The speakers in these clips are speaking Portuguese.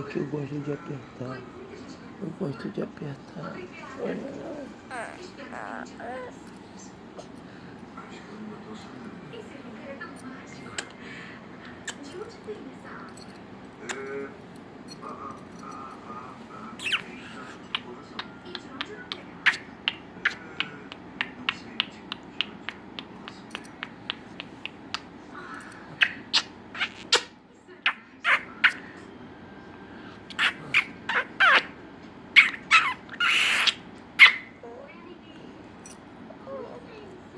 que eu gosto de apertar. Eu gosto de apertar. Olha.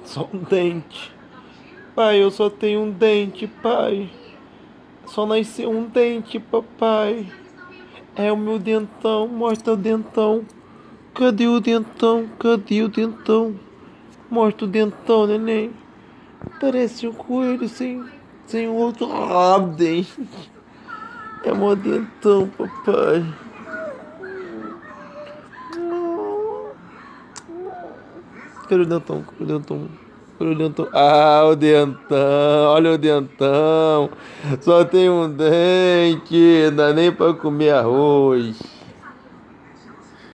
Só um dente. Pai, eu só tenho um dente, pai. Só nasceu um dente, papai. É o meu dentão. Mostra o dentão. Cadê o dentão? Cadê o dentão? Mostra o dentão, neném. Parece um coelho sem outro dente. É mó dentão, papai. Cadê o dentão? Cadê o dentão? Cadê o dentão? Ah, o dentão. Olha o dentão. Só tem um dente. Dá nem pra comer arroz.